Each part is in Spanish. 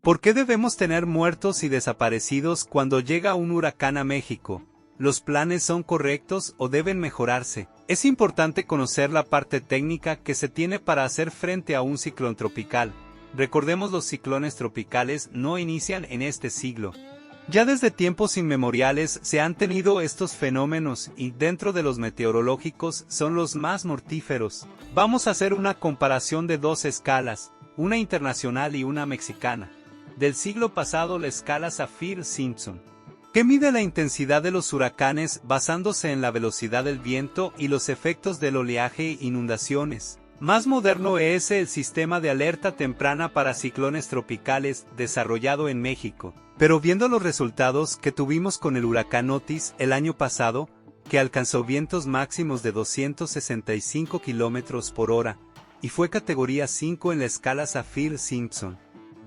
¿Por qué debemos tener muertos y desaparecidos cuando llega un huracán a México? ¿Los planes son correctos o deben mejorarse? Es importante conocer la parte técnica que se tiene para hacer frente a un ciclón tropical. Recordemos, los ciclones tropicales no inician en este siglo. Ya desde tiempos inmemoriales se han tenido estos fenómenos y dentro de los meteorológicos son los más mortíferos. Vamos a hacer una comparación de dos escalas, una internacional y una mexicana. Del siglo pasado, la escala Saffir-Simpson, que mide la intensidad de los huracanes basándose en la velocidad del viento y los efectos del oleaje e inundaciones. Más moderno es el sistema de alerta temprana para ciclones tropicales desarrollado en México. Pero viendo los resultados que tuvimos con el huracán Otis el año pasado, que alcanzó vientos máximos de 265 km por hora, y fue categoría 5 en la escala Saffir-Simpson.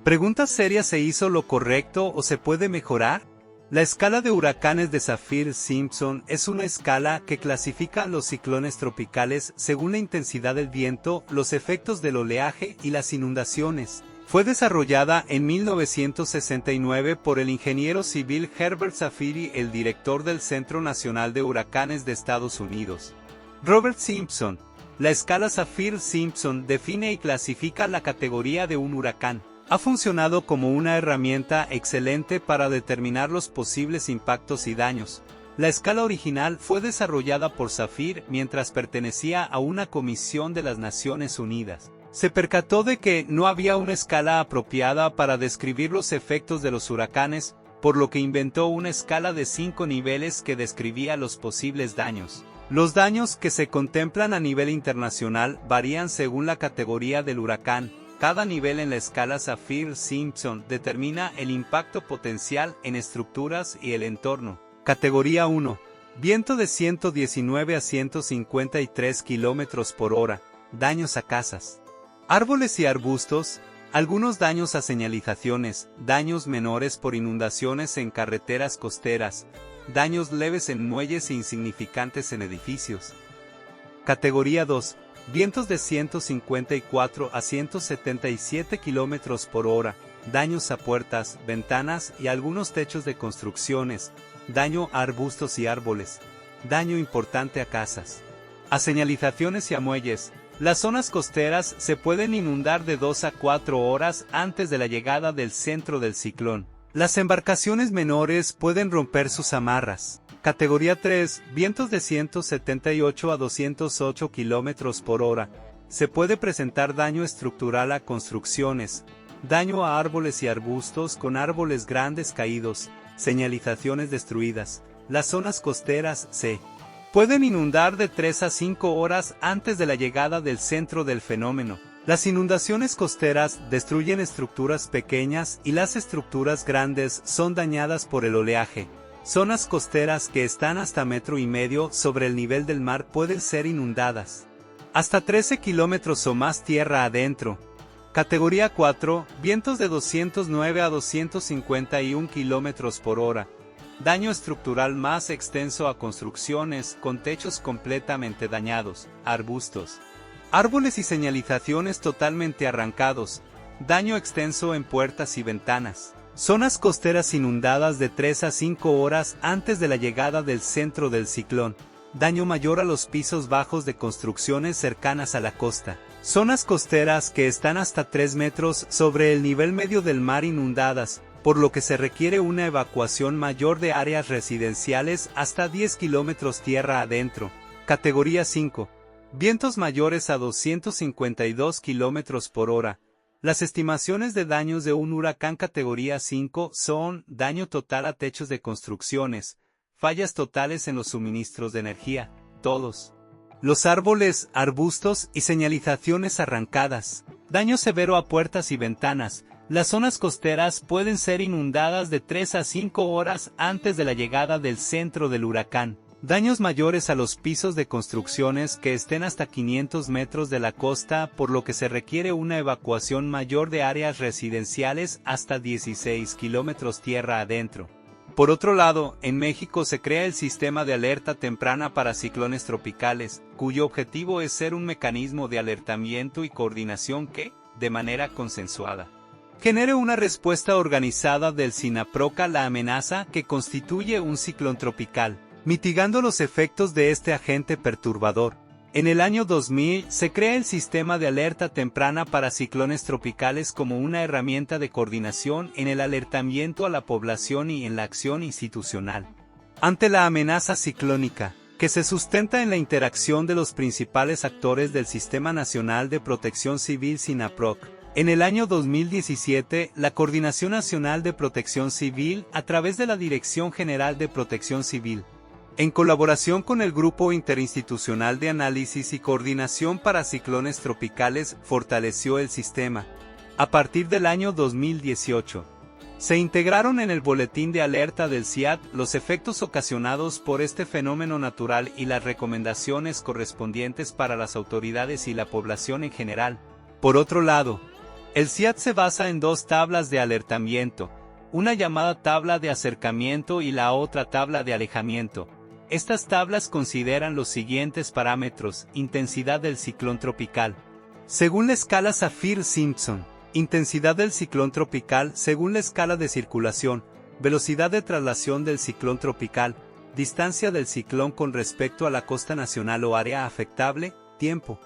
Pregunta seria: ¿se hizo lo correcto o se puede mejorar? La escala de huracanes de Saffir-Simpson es una escala que clasifica a los ciclones tropicales según la intensidad del viento, los efectos del oleaje y las inundaciones. Fue desarrollada en 1969 por el ingeniero civil Herbert Saffiri, el director del Centro Nacional de Huracanes de Estados Unidos. Robert Simpson. La escala Saffir-Simpson define y clasifica la categoría de un huracán. Ha funcionado como una herramienta excelente para determinar los posibles impactos y daños. La escala original fue desarrollada por Saffir mientras pertenecía a una comisión de las Naciones Unidas. Se percató de que no había una escala apropiada para describir los efectos de los huracanes, por lo que inventó una escala de 5 niveles que describía los posibles daños. Los daños que se contemplan a nivel internacional varían según la categoría del huracán. Cada nivel en la escala Saffir-Simpson determina el impacto potencial en estructuras y el entorno. Categoría 1. Viento de 119 a 153 km por hora. Daños a casas, árboles y arbustos. Algunos daños a señalizaciones, daños menores por inundaciones en carreteras costeras, daños leves en muelles e insignificantes en edificios. Categoría 2. Vientos de 154 a 177 km por hora, daños a puertas, ventanas y algunos techos de construcciones, daño a arbustos y árboles, daño importante a casas, a señalizaciones y a muelles. Las zonas costeras se pueden inundar de 2 a 4 horas antes de la llegada del centro del ciclón. Las embarcaciones menores pueden romper sus amarras. Categoría 3. Vientos de 178 a 208 km por hora. Se puede presentar daño estructural a construcciones, daño a árboles y arbustos con árboles grandes caídos, señalizaciones destruidas. Las zonas costeras se pueden inundar de 3 a 5 horas antes de la llegada del centro del fenómeno. Las inundaciones costeras destruyen estructuras pequeñas y las estructuras grandes son dañadas por el oleaje. Zonas costeras que están hasta 1,5 metros sobre el nivel del mar pueden ser inundadas. Hasta 13 kilómetros o más tierra adentro. Categoría 4. Vientos de 209 a 251 km por hora. Daño estructural más extenso a construcciones con techos completamente dañados, arbustos, árboles y señalizaciones totalmente arrancados. Daño extenso en puertas y ventanas. Zonas costeras inundadas de 3 a 5 horas antes de la llegada del centro del ciclón. Daño mayor a los pisos bajos de construcciones cercanas a la costa. Zonas costeras que están hasta 3 metros sobre el nivel medio del mar inundadas, por lo que se requiere una evacuación mayor de áreas residenciales hasta 10 kilómetros tierra adentro. Categoría 5. Vientos mayores a 252 km por hora. Las estimaciones de daños de un huracán categoría 5 son daño total a techos de construcciones, fallas totales en los suministros de energía, todos los árboles, arbustos y señalizaciones arrancadas, daño severo a puertas y ventanas. Las zonas costeras pueden ser inundadas de 3 a 5 horas antes de la llegada del centro del huracán. Daños mayores a los pisos de construcciones que estén hasta 500 metros de la costa, por lo que se requiere una evacuación mayor de áreas residenciales hasta 16 kilómetros tierra adentro. Por otro lado, en México se crea el Sistema de Alerta Temprana para Ciclones Tropicales, cuyo objetivo es ser un mecanismo de alertamiento y coordinación que, de manera consensuada, genere una respuesta organizada del SINAPROC a la amenaza que constituye un ciclón tropical, mitigando los efectos de este agente perturbador. En el año 2000 se crea el Sistema de Alerta Temprana para Ciclones Tropicales como una herramienta de coordinación en el alertamiento a la población y en la acción institucional ante la amenaza ciclónica, que se sustenta en la interacción de los principales actores del Sistema Nacional de Protección Civil SINAPROC. En el año 2017, la Coordinación Nacional de Protección Civil, a través de la Dirección General de Protección Civil, en colaboración con el Grupo Interinstitucional de Análisis y Coordinación para Ciclones Tropicales, fortaleció el sistema. A partir del año 2018, se integraron en el boletín de alerta del CIAT los efectos ocasionados por este fenómeno natural y las recomendaciones correspondientes para las autoridades y la población en general. Por otro lado, el CIAT se basa en dos tablas de alertamiento, una llamada tabla de acercamiento y la otra tabla de alejamiento. Estas tablas consideran los siguientes parámetros: intensidad del ciclón tropical, según la escala Saffir-Simpson, intensidad del ciclón tropical según la escala de circulación, velocidad de traslación del ciclón tropical, distancia del ciclón con respecto a la costa nacional o área afectable, tiempo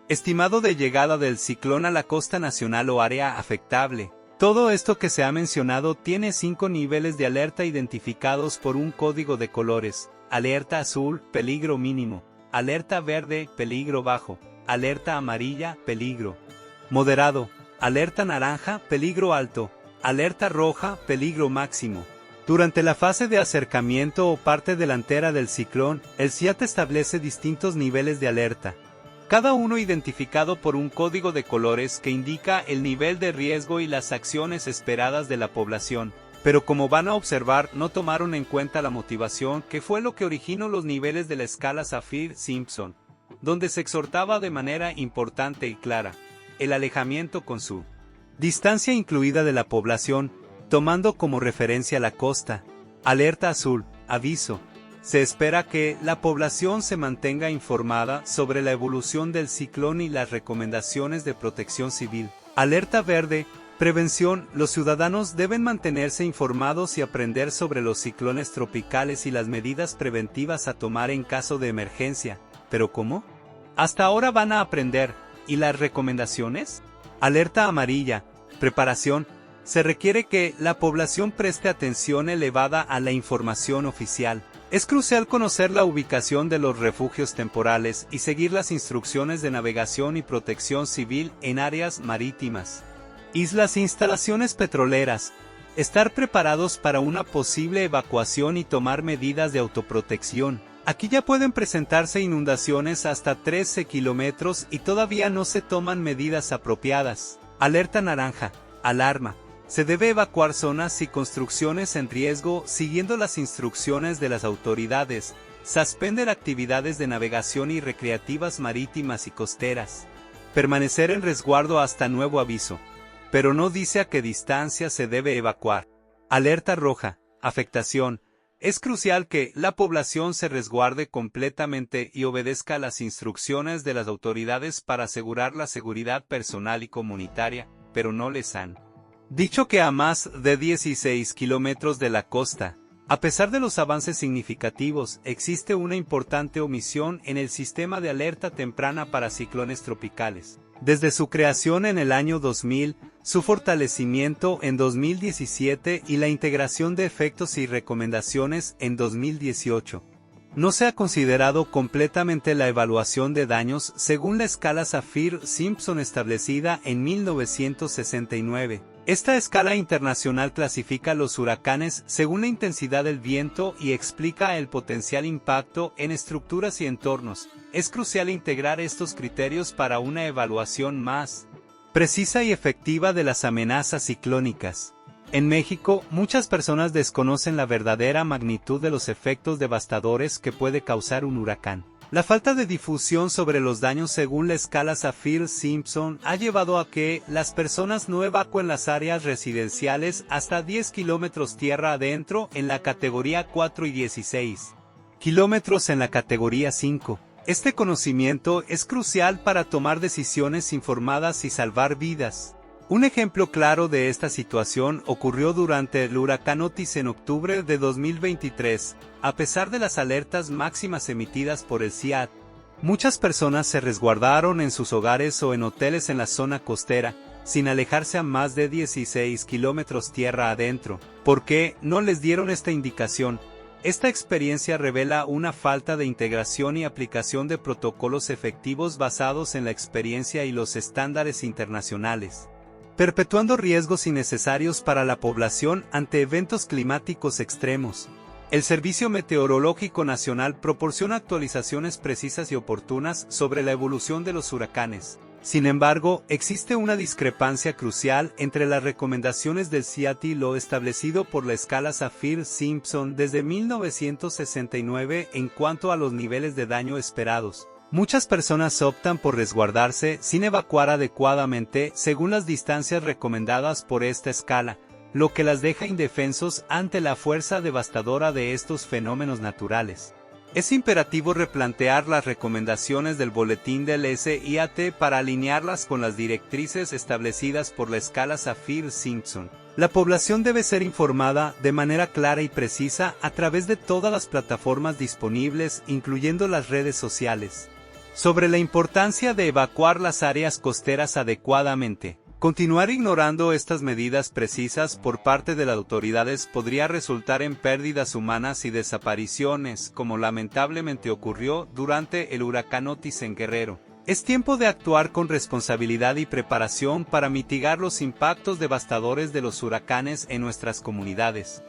estimado de llegada del ciclón a la costa nacional o área afectable. Todo esto que se ha mencionado tiene 5 niveles de alerta identificados por un código de colores: alerta azul, peligro mínimo; alerta verde, peligro bajo; alerta amarilla, peligro moderado; alerta naranja, peligro alto; alerta roja, peligro máximo. Durante la fase de acercamiento o parte delantera del ciclón, el CIAT establece distintos niveles de alerta, cada uno identificado por un código de colores que indica el nivel de riesgo y las acciones esperadas de la población. Pero como van a observar, no tomaron en cuenta la motivación, que fue lo que originó los niveles de la escala Saffir-Simpson, donde se exhortaba de manera importante y clara el alejamiento con su distancia incluida de la población, tomando como referencia la costa. Alerta azul, aviso. Se espera que la población se mantenga informada sobre la evolución del ciclón y las recomendaciones de protección civil. Alerta verde, prevención. Los ciudadanos deben mantenerse informados y aprender sobre los ciclones tropicales y las medidas preventivas a tomar en caso de emergencia. ¿Pero cómo? Hasta ahora van a aprender. ¿Y las recomendaciones? Alerta amarilla, preparación. Se requiere que la población preste atención elevada a la información oficial. Es crucial conocer la ubicación de los refugios temporales y seguir las instrucciones de navegación y protección civil en áreas marítimas, islas e instalaciones petroleras. Estar preparados para una posible evacuación y tomar medidas de autoprotección. Aquí ya pueden presentarse inundaciones hasta 13 kilómetros y todavía no se toman medidas apropiadas. Alerta naranja, alarma. Se debe evacuar zonas y construcciones en riesgo siguiendo las instrucciones de las autoridades. Suspender actividades de navegación y recreativas marítimas y costeras. Permanecer en resguardo hasta nuevo aviso. Pero no dice a qué distancia se debe evacuar. Alerta roja, afectación. Es crucial que la población se resguarde completamente y obedezca las instrucciones de las autoridades para asegurar la seguridad personal y comunitaria, pero no les han dicho que a más de 16 kilómetros de la costa, a pesar de los avances significativos, existe una importante omisión en el sistema de alerta temprana para ciclones tropicales. Desde su creación en el año 2000, su fortalecimiento en 2017 y la integración de efectos y recomendaciones en 2018. No se ha considerado completamente la evaluación de daños según la escala Saffir-Simpson establecida en 1969. Esta escala internacional clasifica los huracanes según la intensidad del viento y explica el potencial impacto en estructuras y entornos. Es crucial integrar estos criterios para una evaluación más precisa y efectiva de las amenazas ciclónicas. En México, muchas personas desconocen la verdadera magnitud de los efectos devastadores que puede causar un huracán. La falta de difusión sobre los daños según la escala Saffir-Simpson ha llevado a que las personas no evacúen las áreas residenciales hasta 10 kilómetros tierra adentro en la categoría 4 y 16 kilómetros en la categoría 5. Este conocimiento es crucial para tomar decisiones informadas y salvar vidas. Un ejemplo claro de esta situación ocurrió durante el huracán Otis en octubre de 2023. A pesar de las alertas máximas emitidas por el CIAT, muchas personas se resguardaron en sus hogares o en hoteles en la zona costera, sin alejarse a más de 16 kilómetros tierra adentro. ¿Por qué no les dieron esta indicación? Esta experiencia revela una falta de integración y aplicación de protocolos efectivos basados en la experiencia y los estándares internacionales, perpetuando riesgos innecesarios para la población ante eventos climáticos extremos. El Servicio Meteorológico Nacional proporciona actualizaciones precisas y oportunas sobre la evolución de los huracanes. Sin embargo, existe una discrepancia crucial entre las recomendaciones del CIAT y lo establecido por la escala Saffir-Simpson desde 1969 en cuanto a los niveles de daño esperados. Muchas personas optan por resguardarse sin evacuar adecuadamente según las distancias recomendadas por esta escala, lo que las deja indefensos ante la fuerza devastadora de estos fenómenos naturales. Es imperativo replantear las recomendaciones del boletín del SIAT para alinearlas con las directrices establecidas por la escala Saffir-Simpson. La población debe ser informada de manera clara y precisa a través de todas las plataformas disponibles, incluyendo las redes sociales, sobre la importancia de evacuar las áreas costeras adecuadamente. Continuar ignorando estas medidas precisas por parte de las autoridades podría resultar en pérdidas humanas y desapariciones, como lamentablemente ocurrió durante el huracán Otis en Guerrero. Es tiempo de actuar con responsabilidad y preparación para mitigar los impactos devastadores de los huracanes en nuestras comunidades.